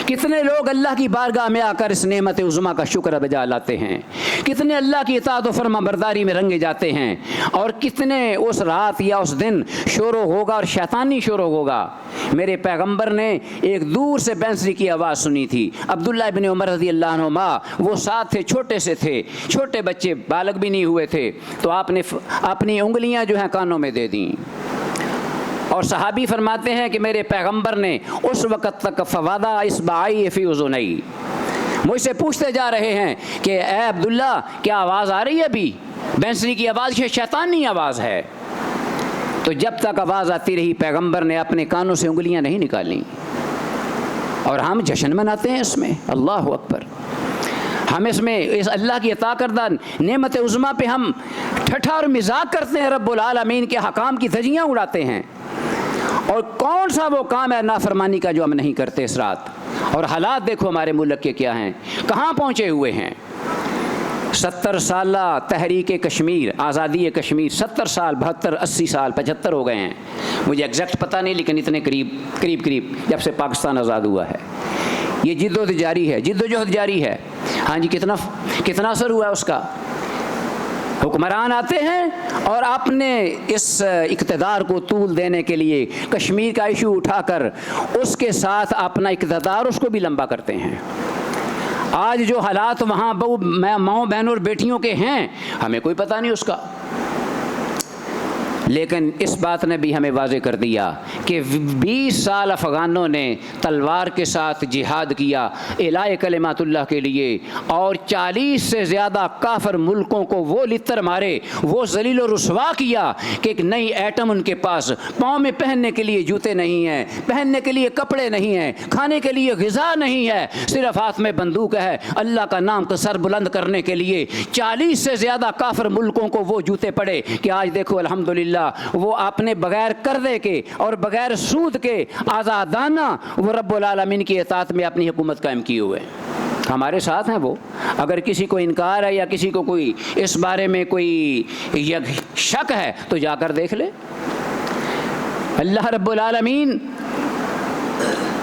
Speaker 1: کتنے لوگ اللہ کی بارگاہ میں آ کر اس نعمت عظمیٰ کا شکر بجا لاتے ہیں، کتنے اللہ کی اطاعت و فرما برداری میں رنگے جاتے ہیں، اور کتنے اس رات یا اس دن شور و ہوگا اور شیطانی شور و ہوگا۔ میرے پیغمبر نے ایک دور سے بینسری کی آواز سنی تھی، عبداللہ ابن عمر رضی اللہ عنہما وہ ساتھ تھے، چھوٹے سے تھے، چھوٹے بچے بالغ بھی نہیں ہوئے تھے، تو آپ نے اپنی انگلیاں جو ہیں کانوں میں دے دیں، اور صحابی فرماتے ہیں کہ میرے پیغمبر نے اس وقت تک فوادہ اصبعی فی اذنی، مجھ سے پوچھتے جا رہے ہیں کہ اے عبداللہ کیا آواز آ رہی ہے؟ ابھی بینسری کی آواز یہ شیطانی آواز ہے۔ تو جب تک آواز آتی رہی پیغمبر نے اپنے کانوں سے انگلیاں نہیں نکالیں، اور ہم جشن مناتے ہیں اس میں، اللہ اکبر۔ ہم اس میں اس اللہ کی عطا کردہ نعمت عظمیٰ پہ ہم ٹھٹھا اور مذاق کرتے ہیں، رب العالمین کے حکام کی دھجیاں اڑاتے ہیں، اور کون سا وہ کام ہے نافرمانی کا جو ہم نہیں کرتے اس رات؟ اور حالات دیکھو ہمارے ملک کے کیا ہیں، کہاں پہنچے ہوئے ہیں۔ 70 سالہ تحریک کشمیر، آزادی کشمیر، 70 سال، 72 80 سال 75 ہو گئے ہیں، مجھے ایگزیکٹ پتہ نہیں، لیکن اتنے قریب جب سے پاکستان آزاد ہوا ہے یہ جد و جہد جاری ہے۔ ہاں جی، کتنا اثر ہوا ہے اس کا؟ حکمران آتے ہیں اور اپنے اس اقتدار کو طول دینے کے لیے کشمیر کا ایشو اٹھا کر اس کے ساتھ اپنا اقتدار اس کو بھی لمبا کرتے ہیں۔ آج جو حالات وہاں ماؤں بہنوں اور بیٹیوں کے ہیں ہمیں کوئی پتہ نہیں اس کا، لیکن اس بات نے بھی ہمیں واضح کر دیا کہ 20 سال افغانوں نے تلوار کے ساتھ جہاد کیا اعلاء کلمات اللہ کے لیے، اور 40 سے زیادہ کافر ملکوں کو وہ لتر مارے، وہ ذلیل و رسوا کیا کہ ایک نئی ایٹم ان کے پاس، پاؤں میں پہننے کے لیے جوتے نہیں ہیں، پہننے کے لیے کپڑے نہیں ہیں، کھانے کے لیے غذا نہیں ہے، صرف ہاتھ میں بندوق ہے، اللہ کا نام کا سر بلند کرنے کے لیے 40 سے زیادہ کافر ملکوں کو وہ جوتے پڑے کہ آج دیکھو الحمدللہ وہ اپنے بغیر قرضے کے اور بغیر سود کے آزادانہ وہ رب العالمین کی اطاعت میں اپنی حکومت قائم کیے ہوئے ہمارے ساتھ ہیں وہ۔ اگر کسی کو انکار ہے یا کسی کو کوئی اس بارے میں کوئی شک ہے تو جا کر دیکھ لے۔ اللہ رب العالمین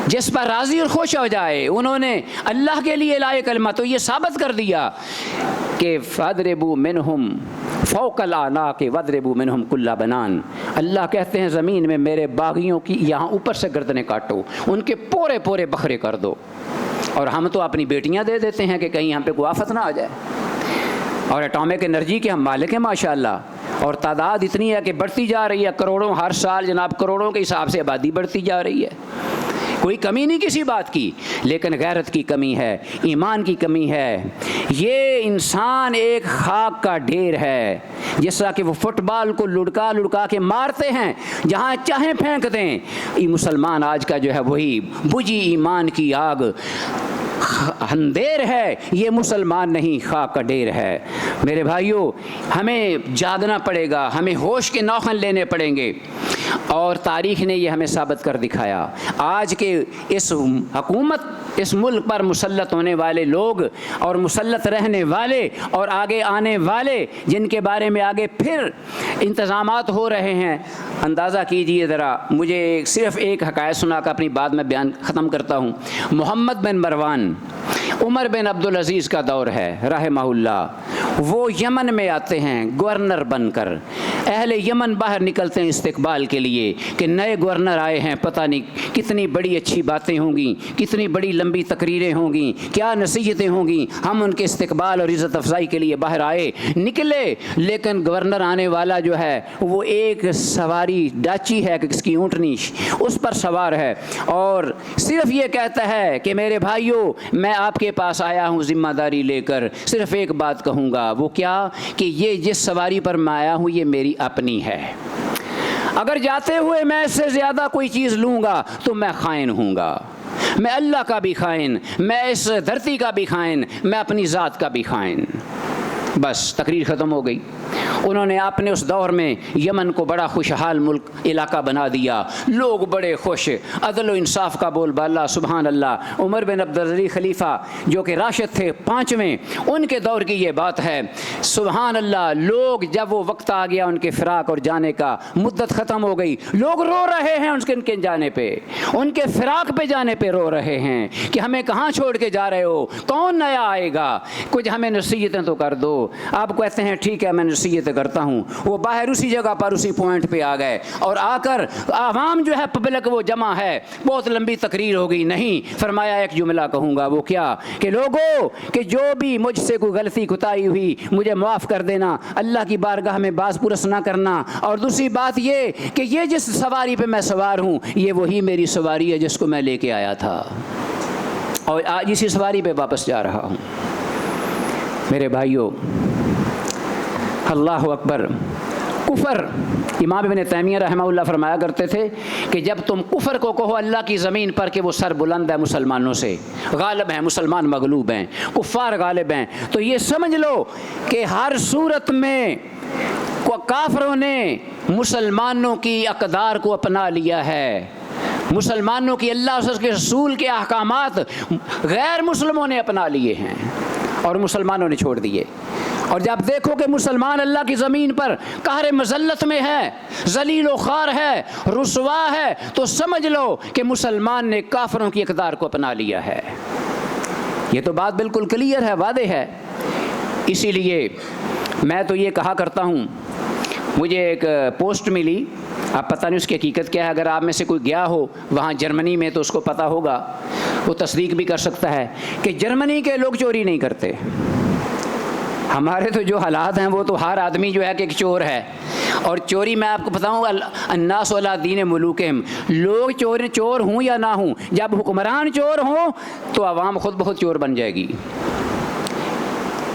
Speaker 1: جس پر راضی اور خوش ہو جائے، انہوں نے اللہ کے لیے لائے کلمہ، تو یہ ثابت کر دیا کہ فَاضْرِبُوا مِنْهُمْ فَوْقَ الْأَعْنَاقِ وَاضْرِبُوا مِنْهُمْ كُلَّ بَنَانٍ۔ اللہ کہتے ہیں زمین میں میرے باغیوں کی یہاں اوپر سے گردنیں کاٹو، ان کے پورے پورے بکھرے کر دو، اور ہم تو اپنی بیٹیاں دے دیتے ہیں کہ کہیں ہم پہ کوئی آفت نہ آ جائے، اور اٹامک انرجی کے ہم مالک ہیں ماشاءاللہ، اور تعداد اتنی ہے کہ بڑھتی جا رہی ہے، کروڑوں ہر سال جناب، کروڑوں کے حساب سے آبادی بڑھتی جا رہی ہے، کوئی کمی نہیں کسی بات کی، لیکن غیرت کی کمی ہے، ایمان کی کمی ہے۔ یہ انسان ایک خاک کا ڈھیر ہے، جس طرح کہ وہ فٹ بال کو لڑکا لڑکا کے مارتے ہیں، جہاں چاہیں پھینک دیں، یہ مسلمان آج کا جو ہے وہی بجھی ایمان کی آگ اندھیر ہے، یہ مسلمان نہیں، خاک کا ڈھیر ہے۔ میرے بھائیوں، ہمیں جاگنا پڑے گا، ہمیں ہوش کے نوخن لینے پڑیں گے، اور تاریخ نے یہ ہمیں ثابت کر دکھایا۔ آج کے اس حکومت، اس ملک پر مسلط ہونے والے لوگ اور مسلط رہنے والے اور آگے آنے والے، جن کے بارے میں آگے پھر انتظامات ہو رہے ہیں، اندازہ کیجئے ذرا۔ مجھے صرف ایک حکایت سنا کر اپنی بات میں بیان ختم کرتا ہوں۔ محمد بن مروان، عمر بن عبدالعزیز کا دور ہے رحمہ اللہ، وہ یمن میں آتے ہیں گورنر بن کر، اہل یمن باہر نکلتے ہیں استقبال کے لیے کہ نئے گورنر آئے ہیں، پتہ نہیں کتنی بڑی اچھی باتیں ہوں گی، کتنی بڑی لمبی تقریریں ہوں گی، کیا نصیحتیں ہوں گی، ہم ان کے استقبال اور عزت افزائی کے لیے باہر آئے، نکلے، لیکن گورنر آنے والا جو ہے وہ ایک سواری ڈاچی ہے، اس کی اونٹنی، اس پر سوار ہے، اور صرف یہ کہتا ہے کہ میرے بھائیوں، میں آپ کے پاس آیا ہوں ذمہ داری لے کر، صرف ایک بات کہوں گا، وہ کیا کہ یہ جس سواری پر میں آیا ہوں یہ میری اپنی ہے، اگر جاتے ہوئے میں اس سے زیادہ کوئی چیز لوں گا تو میں خائن ہوں گا، میں اللہ کا بھی خائن، میں اس دھرتی کا بھی خائن، میں اپنی ذات کا بھی خائن۔ بس تقریر ختم ہو گئی۔ انہوں نے اپنے اس دور میں یمن کو بڑا خوشحال ملک علاقہ بنا دیا، لوگ بڑے خوش، عدل و انصاف کا بول بالا، سبحان اللہ۔ عمر بن عبدالعزیز خلیفہ جو کہ راشد تھے 5ویں، ان کے دور کی یہ بات ہے، سبحان اللہ۔ لوگ جب وہ وقت آ گیا ان کے فراق اور جانے کا، مدت ختم ہو گئی، لوگ رو رہے ہیں ان کے جانے پہ، ان کے فراق پہ جانے پہ رو رہے ہیں کہ ہمیں کہاں چھوڑ کے جا رہے ہو، کون نیا آئے گا، کچھ ہمیں نصیحتیں تو کر دو۔ آپ کہتے ہیں ٹھیک ہے میں نصیحت کرتا ہوں، وہ باہر اسی جگہ پر اسی پوائنٹ پہ آ گئے، اور آ کر عوام جو ہے پبلک وہ جمع ہے، بہت لمبی تقریر ہوگی، نہیں فرمایا ایک جملہ کہوں گا، وہ کیا کہ لوگوں کہ جو بھی مجھ سے کوئی غلطی کوتاہی ہوئی مجھے معاف کر دینا، اللہ کی بارگاہ میں باز پرس نہ کرنا، اور دوسری بات یہ کہ یہ جس سواری پہ میں سوار ہوں یہ وہی میری سواری ہے جس کو میں لے کے آیا تھا، اور آج اسی سواری پہ واپس جا رہا ہوں۔ میرے بھائیوں، اللہ اکبر، کفر، امام ابن تیمیہ رحمہ اللہ فرمایا کرتے تھے کہ جب تم کفر کو کہو اللہ کی زمین پر کہ وہ سر بلند ہے مسلمانوں سے، غالب ہیں، مسلمان مغلوب ہیں، کفار غالب ہیں، تو یہ سمجھ لو کہ ہر صورت میں کافروں نے مسلمانوں کی اقدار کو اپنا لیا ہے، مسلمانوں کی اللہ اور اس کے رسول کے احکامات غیر مسلموں نے اپنا لیے ہیں اور مسلمانوں نے چھوڑ دیے۔ اور جب دیکھو کہ مسلمان اللہ کی زمین پر قہر مذلت میں ہے، ذلیل و خوار ہے، رسوا ہے، تو سمجھ لو کہ مسلمان نے کافروں کی اقدار کو اپنا لیا ہے۔ یہ تو بات بالکل کلیئر ہے، واضح ہے۔ اسی لیے میں تو یہ کہا کرتا ہوں، مجھے ایک پوسٹ ملی، اب پتہ نہیں اس کی حقیقت کیا ہے، اگر آپ میں سے کوئی گیا ہو وہاں جرمنی میں تو اس کو پتہ ہوگا، وہ تصدیق بھی کر سکتا ہے کہ جرمنی کے لوگ چوری نہیں کرتے۔ ہمارے تو جو حالات ہیں وہ تو ہر آدمی جو ہے کہ ایک چور ہے، اور چوری میں آپ کو بتاؤں الناس علی دین ملوکہم، لوگ چور ہوں یا نہ ہوں، جب حکمران چور ہوں تو عوام خود بخود چور بن جائے گی۔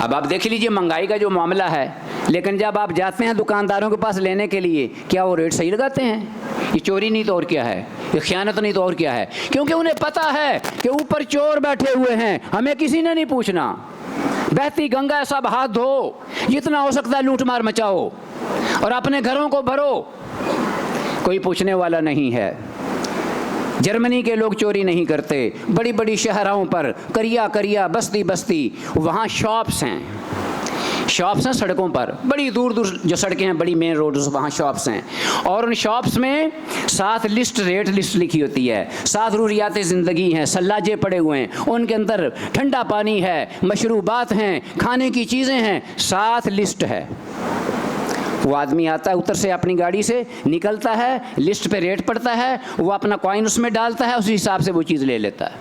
Speaker 1: اب آپ دیکھ لیجئے مہنگائی کا جو معاملہ ہے، لیکن جب آپ جاتے ہیں دکانداروں کے پاس لینے کے لیے، کیا وہ ریٹ صحیح لگاتے ہیں؟ یہ چوری نہیں تو اور کیا ہے، یہ خیانت نہیں تو اور کیا ہے، کیونکہ انہیں پتہ ہے کہ اوپر چور بیٹھے ہوئے ہیں، ہمیں کسی نے نہیں پوچھنا۔ بہتی گنگا سب ہاتھ دھو، جتنا ہو سکتا ہے لوٹ مار مچاؤ اور اپنے گھروں کو بھرو، کوئی پوچھنے والا نہیں ہے۔ جرمنی کے لوگ چوری نہیں کرتے، بڑی بڑی شہروں پر کریا کریا بستی بستی وہاں شاپس ہیں سڑکوں پر، بڑی دور دور جو سڑکیں ہیں، بڑی مین روڈز، وہاں شاپس ہیں، اور ان شاپس میں ساتھ ریٹ لسٹ لکھی ہوتی ہے، ساتھ ضروریات زندگی ہیں، سلاجے پڑے ہوئے ہیں، ان کے اندر ٹھنڈا پانی ہے، مشروبات ہیں، کھانے کی چیزیں ہیں، ساتھ لسٹ ہے۔ وہ آدمی آتا ہے اتر سے اپنی گاڑی سے نکلتا ہے، لسٹ پہ ریٹ پڑتا ہے، وہ اپنا کوائن اس میں ڈالتا ہے، اسی حساب سے وہ چیز لے لیتا ہے۔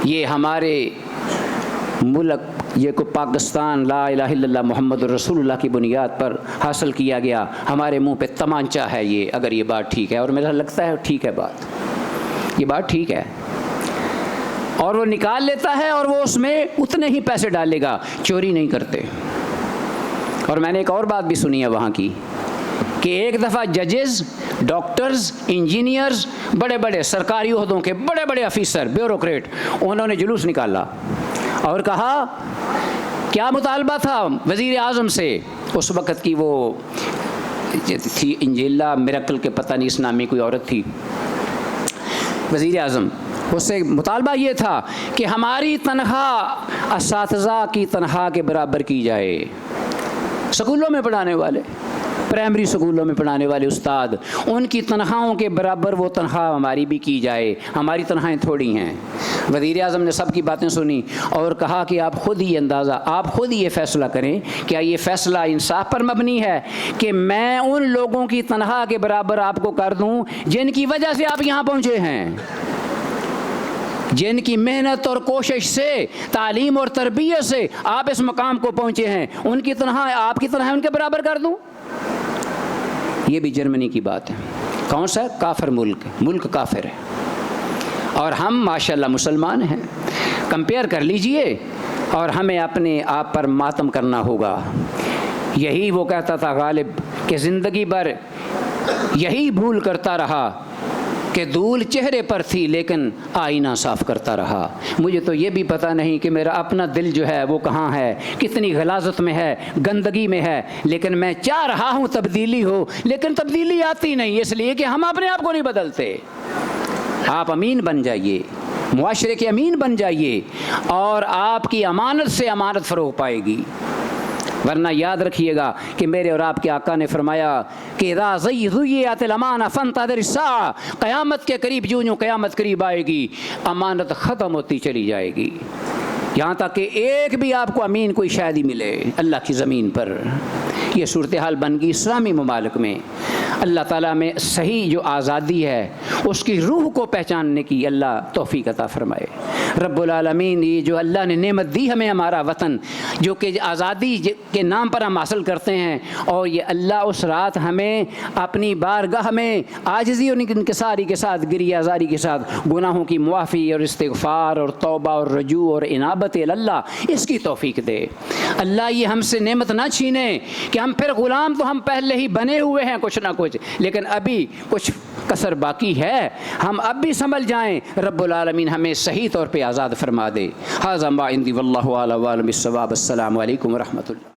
Speaker 1: یہ ہمارے ملک، یہ کو پاکستان لا الہ الا اللہ محمد رسول اللہ کی بنیاد پر حاصل کیا گیا، ہمارے منہ پہ تمانچہ ہے یہ، اگر یہ بات ٹھیک ہے، اور میرا لگتا ہے ٹھیک ہے بات، یہ بات ٹھیک ہے، اور وہ نکال لیتا ہے اور وہ اس میں اتنے ہی پیسے ڈالے گا، چوری نہیں کرتے۔ اور میں نے ایک اور بات بھی سنی ہے وہاں کی، کہ ایک دفعہ ججز، ڈاکٹرز، انجینئرز، بڑے بڑے سرکاری عہدوں کے بڑے بڑے افیسر، بیوروکریٹ، انہوں نے جلوس نکالا اور کہا، کیا مطالبہ تھا وزیر اعظم سے، اس وقت کی وہ تھی انجیلا میرکل کے پتہ نہیں اس نامی کوئی عورت تھی وزیر اعظم، اس سے مطالبہ یہ تھا کہ ہماری تنخواہ اساتذہ کی تنخواہ کے برابر کی جائے۔ سکولوں میں پڑھانے والے، پرائمری سکولوں میں پڑھانے والے استاد، ان کی تنخواہوں کے برابر وہ تنخواہ ہماری بھی کی جائے، ہماری تنخواہیں تھوڑی ہیں۔ وزیر اعظم نے سب کی باتیں سنی اور کہا کہ آپ خود ہی یہ فیصلہ کریں، کیا یہ فیصلہ انصاف پر مبنی ہے کہ میں ان لوگوں کی تنخواہ کے برابر آپ کو کر دوں جن کی وجہ سے آپ یہاں پہنچے ہیں، جن کی محنت اور کوشش سے، تعلیم اور تربیت سے آپ اس مقام کو پہنچے ہیں، ان کی تنخواہ آپ کی تنخواہ ان کے برابر کر دوں؟ یہ بھی جرمنی کی بات ہے۔ کون سا کافر ملک کافر ہے، اور ہم ماشاءاللہ مسلمان ہیں۔ کمپیئر کر لیجئے، اور ہمیں اپنے آپ پر ماتم کرنا ہوگا۔ یہی وہ کہتا تھا غالب کہ زندگی بھر یہی بھول کرتا رہا کہ دھول چہرے پر تھی لیکن آئینہ صاف کرتا رہا۔ مجھے تو یہ بھی پتہ نہیں کہ میرا اپنا دل جو ہے وہ کہاں ہے، کتنی غلاظت میں ہے، گندگی میں ہے، لیکن میں چاہ رہا ہوں تبدیلی ہو، لیکن تبدیلی آتی نہیں، اس لیے کہ ہم اپنے آپ کو نہیں بدلتے۔ آپ امین بن جائیے، معاشرے کے امین بن جائیے، اور آپ کی امانت سے امانت فروغ پائے گی۔ ورنہ یاد رکھیے گا کہ میرے اور آپ کے آقا نے فرمایا کہ اذا ضیعت الامانہ فانتظر الساعہ، قیامت کے قریب جو قیامت قریب آئے گی، امانت ختم ہوتی چلی جائے گی، یہاں تک کہ ایک بھی آپ کو امین کوئی شاید ہی ملے اللہ کی زمین پر۔ یہ صورتحال بن گئی اسلامی ممالک میں۔ اللہ تعالیٰ میں صحیح جو آزادی ہے اس کی روح کو پہچاننے کی اللہ توفیق عطا فرمائے۔ رب العالمین، یہ جو اللہ نے نعمت دی ہمیں، ہمارا وطن جو کہ آزادی کے نام پر ہم حاصل کرتے ہیں، اور یہ اللہ اس رات ہمیں اپنی بارگاہ میں عاجزی اور انکساری کے ساتھ، گریہ زاری کے ساتھ گناہوں کی معافی اور استغفار اور توبہ اور رجوع اور انابت اللہ، اس کی توفیق دے۔ اللہ یہ ہم سے نعمت نہ چھینے کہ ہم پھر غلام تو ہم پہلے ہی بنے ہوئے ہیں کچھ نہ کچھ، لیکن ابھی کچھ کسر باقی ہے، ہم اب بھی سنبھل جائیں۔ رب العالمین ہمیں صحیح طور پہ آزاد فرما دے۔ ھذا ما عندی واللہ اعلم بالصواب۔ السلام علیکم ورحمۃ اللہ۔